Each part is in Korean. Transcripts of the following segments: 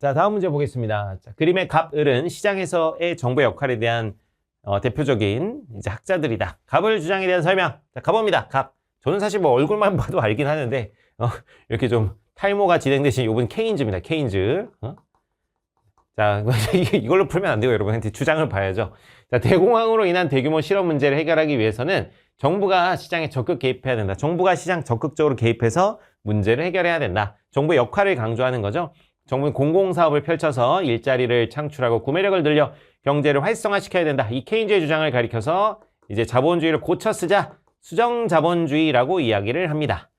자, 다음 문제 보겠습니다. 자, 그림의 갑, 을은 시장에서의 정부의 역할에 대한 대표적인 이제 학자들이다. 갑을 주장에 대한 설명. 자, 가봅니다. 갑. 저는 사실 뭐 얼굴만 봐도 알긴 하는데 이렇게 좀 탈모가 진행되신 요분 케인즈입니다. 케인즈. 자, 이걸로 풀면 안 돼요, 여러분. 주장을 봐야죠. 자, 대공황으로 인한 대규모 실업 문제를 해결하기 위해서는 정부가 시장에 적극 개입해야 된다. 정부가 시장 적극적으로 개입해서 문제를 해결해야 된다. 정부의 역할을 강조하는 거죠. 정부는 공공사업을 펼쳐서 일자리를 창출하고 구매력을 늘려 경제를 활성화시켜야 된다. 이 케인즈의 주장을 가리켜서 이제 자본주의를 고쳐 쓰자 수정자본주의라고 이야기를 합니다.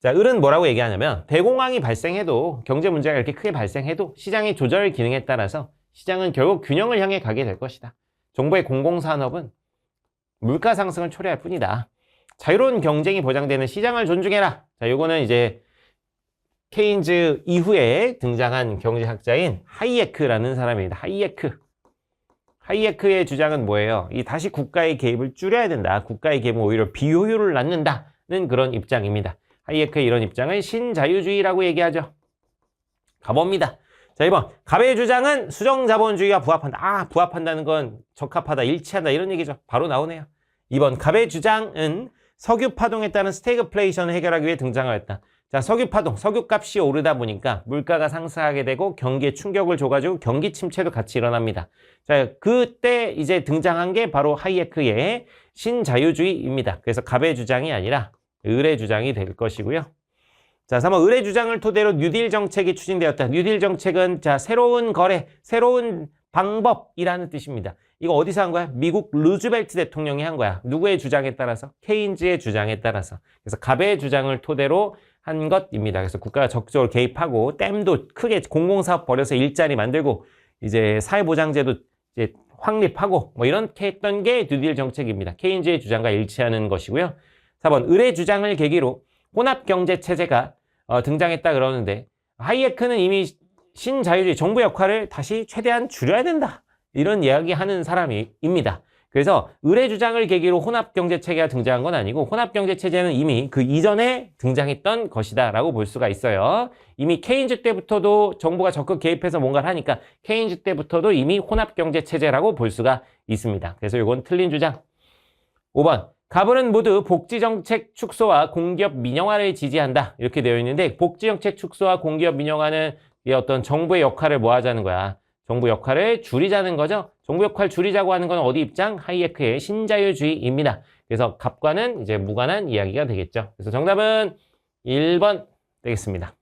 자, 을은 뭐라고 얘기하냐면 대공황이 발생해도 경제 문제가 이렇게 크게 발생해도 시장의 조절 기능에 따라서 시장은 결국 균형을 향해 가게 될 것이다. 정부의 공공산업은 물가 상승을 초래할 뿐이다. 자유로운 경쟁이 보장되는 시장을 존중해라. 자, 요거는 이제 케인즈 이후에 등장한 경제학자인 하이에크라는 사람입니다. 하이에크의 주장은 뭐예요? 다시 국가의 개입을 줄여야 된다. 국가의 개입은 오히려 비효율을 낳는다는 그런 입장입니다. 하이에크의 이런 입장은 신자유주의라고 얘기하죠. 가봅니다. 자, 1번. 갑의 주장은 수정자본주의와 부합한다. 부합한다는 건 적합하다, 일치한다 이런 얘기죠. 바로 나오네요. 2번. 갑의 주장은 석유파동에 따른 스태그플레이션을 해결하기 위해 등장하였다. 자, 석유파동, 석유값이 오르다 보니까 물가가 상승하게 되고 경기에 충격을 줘가지고 경기 침체도 같이 일어납니다. 자, 그때 이제 등장한 게 바로 하이에크의 신자유주의입니다. 그래서 갑의 주장이 아니라 을의 주장이 될 것이고요. 자, 3번. 을의 주장을 토대로 뉴딜 정책이 추진되었다. 뉴딜 정책은 자, 새로운 거래, 새로운 방법이라는 뜻입니다. 이거 어디서 한 거야? 미국 루즈벨트 대통령이 한 거야. 누구의 주장에 따라서? 케인즈의 주장에 따라서. 그래서 갑의 주장을 토대로 한 것입니다. 그래서 국가가 적극적으로 개입하고 댐도 크게 공공사업 벌여서 일자리 만들고 이제 사회보장제도 이제 확립하고 뭐 이렇게 했던 게 뉴딜 정책입니다. 케인즈의 주장과 일치하는 것이고요. 4번. 을의 주장을 계기로 혼합경제체제가 등장했다 그러는데 하이에크는 이미 신자유주의 정부 역할을 다시 최대한 줄여야 된다. 이런 이야기하는 사람입니다. 그래서 을의 주장을 계기로 혼합경제체계가 등장한 건 아니고 혼합경제체제는 이미 그 이전에 등장했던 것이다 라고 볼 수가 있어요. 이미 케인즈 때부터도 정부가 적극 개입해서 뭔가를 하니까 케인즈 때부터도 이미 혼합경제체제라고 볼 수가 있습니다. 그래서 이건 틀린 주장. 5번. 갑을은 모두 복지정책 축소와 공기업 민영화를 지지한다. 이렇게 되어 있는데 복지정책 축소와 공기업 민영화는 이 어떤 정부의 역할을 뭐 하자는 거야. 정부 역할을 줄이자는 거죠. 정부 역할 줄이자고 하는 건 어디 입장? 하이에크의 신자유주의입니다. 그래서 갑과는 이제 무관한 이야기가 되겠죠. 그래서 정답은 1번 되겠습니다.